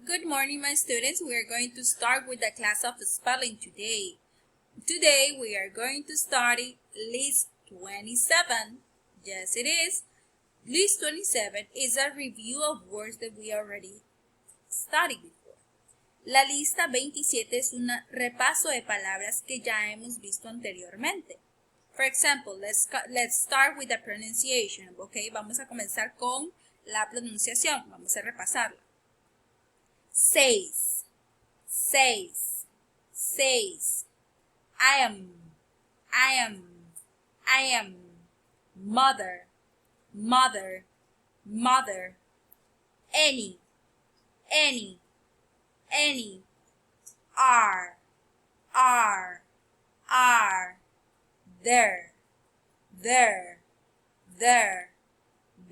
Good morning, my students. We are going to start with the class of spelling today. Today, we are going to study List 27. Yes, it is. List 27 is a review of words that we already studied before. La lista 27 es un repaso de palabras que ya hemos visto anteriormente. For example, let's start with the pronunciation. Okay, vamos a comenzar con la pronunciación. Vamos a repasarla. Says, says, says. I am. Mother, mother, mother. Any. Are. There.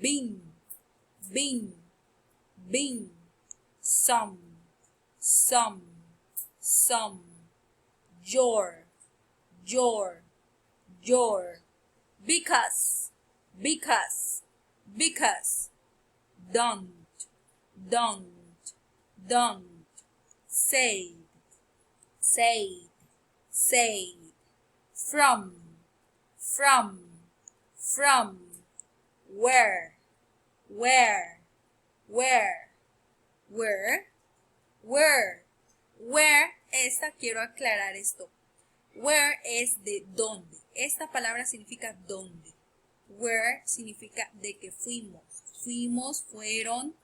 Been. Some. Your. Because. Don't. Said. From. Where. Esta quiero aclarar esto. Where es de dónde. Esta palabra significa dónde. Where significa de que fuimos. Fueron,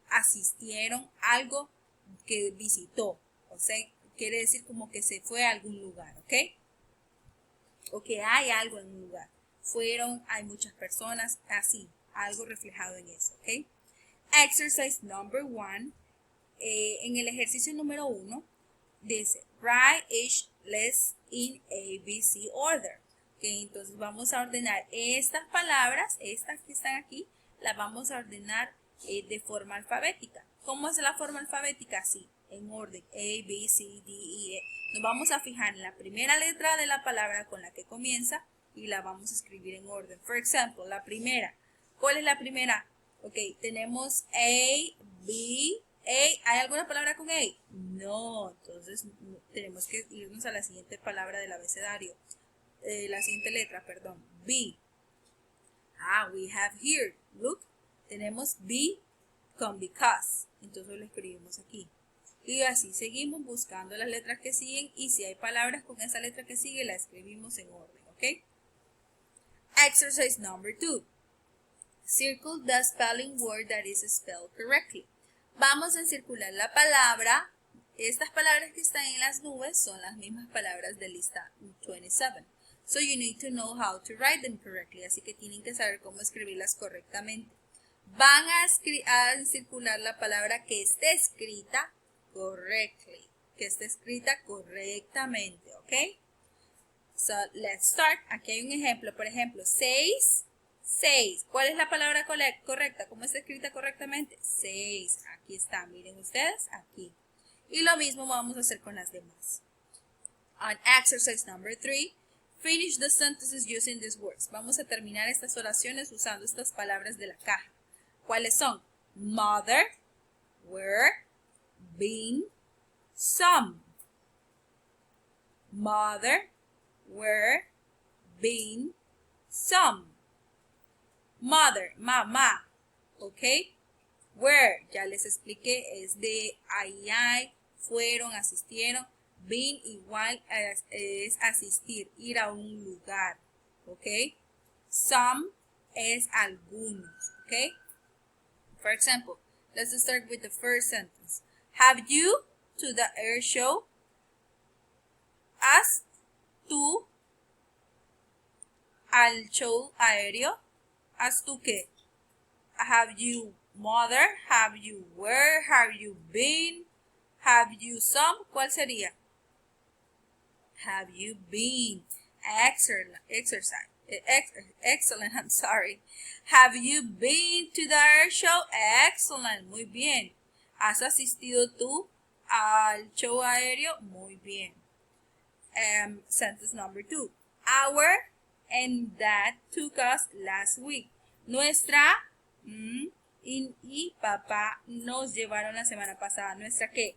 asistieron, algo que visitó. O sea, quiere decir como que se fue a algún lugar, ¿ok? O que hay algo en un lugar. Fueron, hay muchas personas, así, algo reflejado en eso, ¿ok? Exercise number 1. En el ejercicio número 1 dice write each list in ABC order. Okay, entonces vamos a ordenar estas palabras, estas que están aquí, las vamos a ordenar de forma alfabética. ¿Cómo es la forma alfabética? Así, en orden, A, B, C, D, E, F. Nos vamos a fijar en la primera letra de la palabra con la que comienza y la vamos a escribir en orden. Por ejemplo, la primera. ¿Cuál es la primera? Ok, tenemos A, B, A. ¿Hay alguna palabra con A? No, entonces tenemos que irnos a la siguiente palabra del abecedario. La siguiente letra, perdón. B. We have here. Look, tenemos B con because. Entonces lo escribimos aquí. Y así seguimos buscando las letras que siguen y si hay palabras con esa letra que sigue, la escribimos en orden, ¿ok? Exercise number 2. Circle the spelling word that is spelled correctly. Vamos a circular la palabra. Estas palabras que están en las nubes son las mismas palabras de lista 27. So you need to know how to write them correctly. Así que tienen que saber cómo escribirlas correctamente. Van a circular la palabra que esté escrita correctly. Que esté escrita correctamente, ¿ok? So let's start. Aquí hay un ejemplo. Por ejemplo, 6. ¿Cuál es la palabra correcta? ¿Cómo está escrita correctamente? 6. Aquí está, miren ustedes, aquí. Y lo mismo vamos a hacer con las demás. On exercise number 3, finish the sentences using these words. Vamos a terminar estas oraciones usando estas palabras de la caja. ¿Cuáles son? Mother, were, been, some. Mother, were, been, some. Mother, mamá, ¿ok? Where, ya les expliqué, es de ahí, fueron, asistieron. Been igual es asistir, ir a un lugar, ¿ok? Some es algunos, ¿ok? For example, let's start with the first sentence. Have you to the air show? ¿Has tú al show aéreo? ¿Has tú qué? Have you mother? Have you where? Have you been? Have you some? ¿Cuál sería? Have you been? Excellent, I'm sorry. Have you been to the air show? Excellent, muy bien. ¿Has asistido tú al show aéreo? Muy bien. Sentence number 2. And that took us last week. Nuestra y papá nos llevaron la semana pasada. ¿Nuestra qué?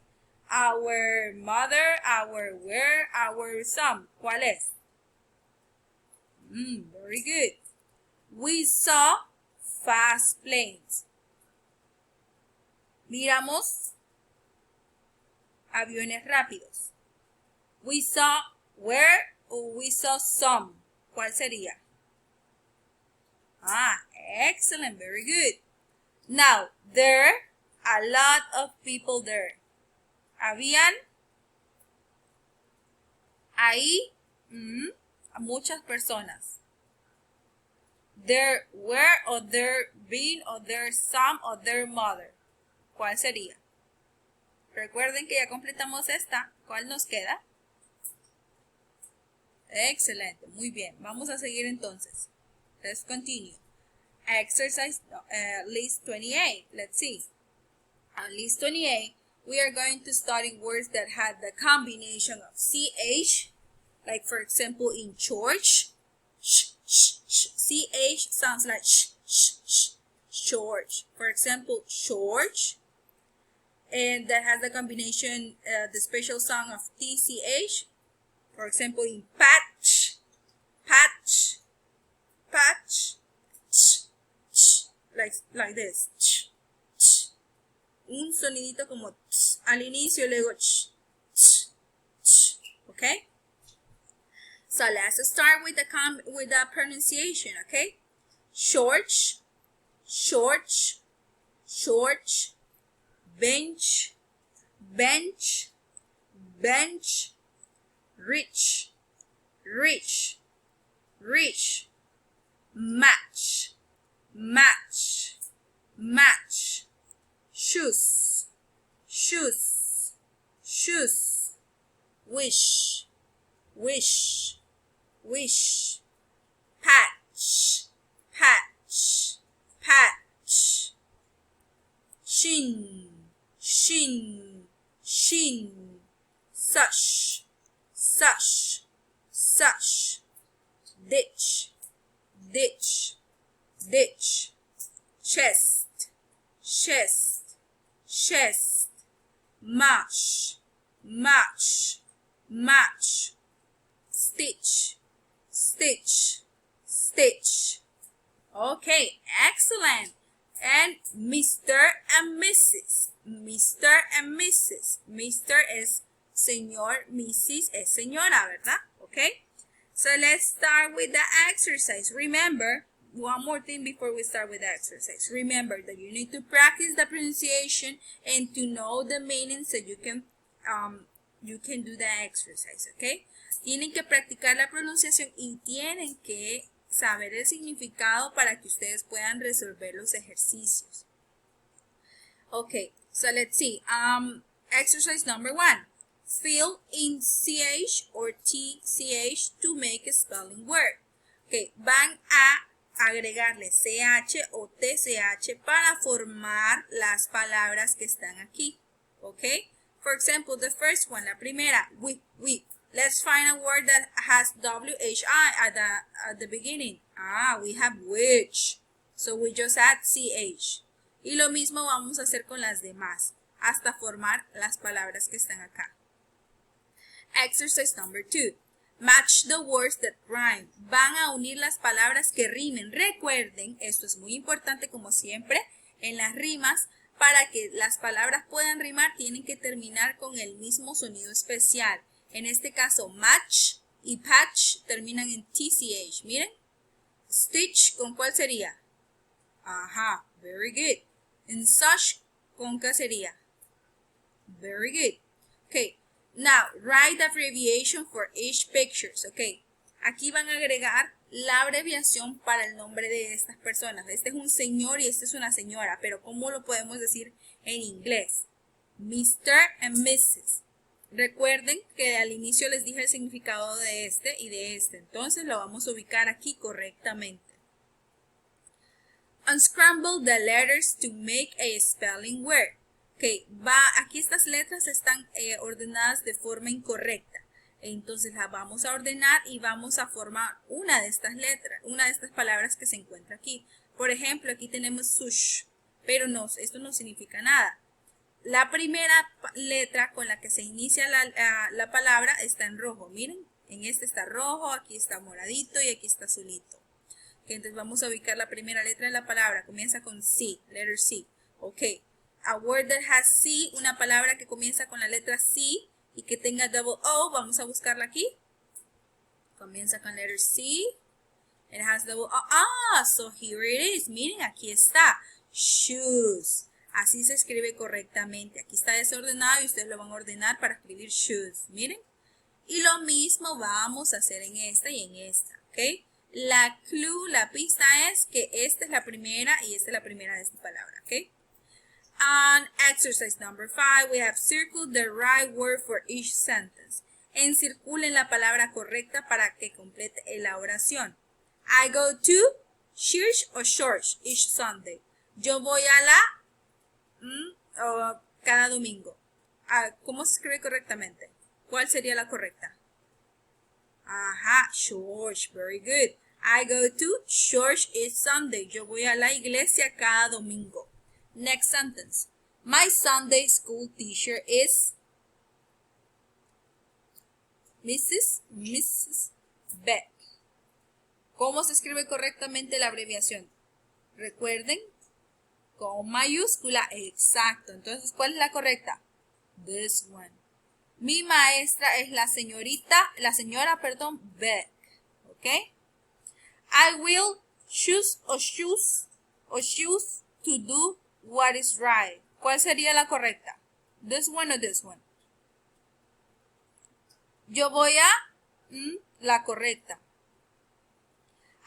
Our mother, our where, our some. ¿Cuál es? Very good. We saw fast planes. Miramos aviones rápidos. We saw where or we saw some. ¿Cuál sería? Excellent. Very good. Now, there are a lot of people there. Habían ahí muchas personas. There were or there been or there some or their mother. ¿Cuál sería? Recuerden que ya completamos esta. ¿Cuál nos queda? Excelente, muy bien. Vamos a seguir entonces. Let's continue. Exercise list 28. Let's see. On list 28, we are going to study words that had the combination of CH, like for example in church. CH sounds like church. For example, church. And that has the combination, the special sound of TCH. For example, in patch, patch, patch, like this. Un sonidito como al inicio y luego okay? So let's start with the pronunciation, okay? Short, short, short, bench, bench, bench, rich, rich, rich, match, match, match, shoes, shoes, shoes, wish, wish, wish, patch, patch, patch, shin, shin, shin, such, such, such, ditch, ditch, ditch, chest, chest, chest, match, match, match, stitch, stitch, stitch. Okay, excellent. And Mr. and Mrs. Mr. and Mrs. Mr. es señor, Mrs. es señora, ¿verdad? Okay. So let's start with the exercise. Remember, one more thing before we start with the exercise. Remember that you need to practice the pronunciation and to know the meaning so you can do the exercise, okay? Tienen que practicar la pronunciación y tienen que saber el significado para que ustedes puedan resolver los ejercicios. Okay, so let's see. Exercise number 1. Fill in CH or TCH to make a spelling word. Okay, van a agregarle CH o TCH para formar las palabras que están aquí. Okay, for example, the first one, la primera, whip, whip. Let's find a word that has WHI at the beginning. We have which. So we just add CH. Y lo mismo vamos a hacer con las demás, hasta formar las palabras que están acá. Exercise number 2. Match the words that rhyme. Van a unir las palabras que rimen. Recuerden, esto es muy importante como siempre en las rimas. Para que las palabras puedan rimar, tienen que terminar con el mismo sonido especial. En este caso, match y patch terminan en TCH. Miren. Stitch, ¿con cuál sería? Very good. And such, ¿con qué sería? Very good. Okay. Now, write the abbreviation for each pictures, ok. Aquí van a agregar la abreviación para el nombre de estas personas. Este es un señor y esta es una señora, pero ¿cómo lo podemos decir en inglés? Mr. and Mrs. Recuerden que al inicio les dije el significado de este y de este, entonces lo vamos a ubicar aquí correctamente. Unscramble the letters to make a spelling word. Okay, aquí estas letras están ordenadas de forma incorrecta. Entonces las vamos a ordenar y vamos a formar una de estas letras, una de estas palabras que se encuentra aquí. Por ejemplo, aquí tenemos sush, pero no, esto no significa nada. La primera letra con la que se inicia la palabra está en rojo. Miren, en este está rojo, aquí está moradito y aquí está azulito. Okay, entonces vamos a ubicar la primera letra de la palabra. Comienza con C, letter C. Ok, a word that has C, una palabra que comienza con la letra C y que tenga double O. Vamos a buscarla aquí. Comienza con letter C. It has double O. Ah, so here it is. Miren, aquí está. Shoes. Así se escribe correctamente. Aquí está desordenado y ustedes lo van a ordenar para escribir shoes. Miren. Y lo mismo vamos a hacer en esta y en esta. ¿Ok? La clue, la pista es que esta es la primera y esta es la primera de esta palabra. ¿Ok? On exercise number 5, we have circled the right word for each sentence. Encirculen la palabra correcta para que complete la oración. I go to church or church each Sunday. Yo voy a la cada domingo. ¿Cómo se escribe correctamente? ¿Cuál sería la correcta? Ajá, church. Very good. I go to church each Sunday. Yo voy a la iglesia cada domingo. Next sentence. My Sunday school teacher is Mrs. Beck. ¿Cómo se escribe correctamente la abreviación? Recuerden, con mayúscula, exacto. Entonces, ¿cuál es la correcta? This one. Mi maestra es la señora Beck. ¿Ok? I will choose to do what is right. ¿Cuál sería la correcta? This one or this one. Yo voy a la correcta.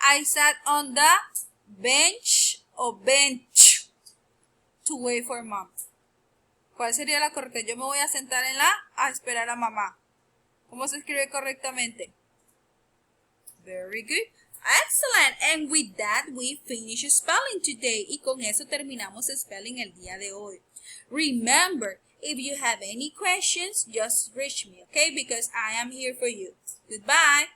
I sat on the bench o bench to wait for mom. ¿Cuál sería la correcta? Yo me voy a sentar a esperar a mamá. ¿Cómo se escribe correctamente? Very good. Excellent. And with that, we finish spelling today. Y con eso terminamos spelling el día de hoy. Remember, if you have any questions, just reach me, okay? Because I am here for you. Goodbye.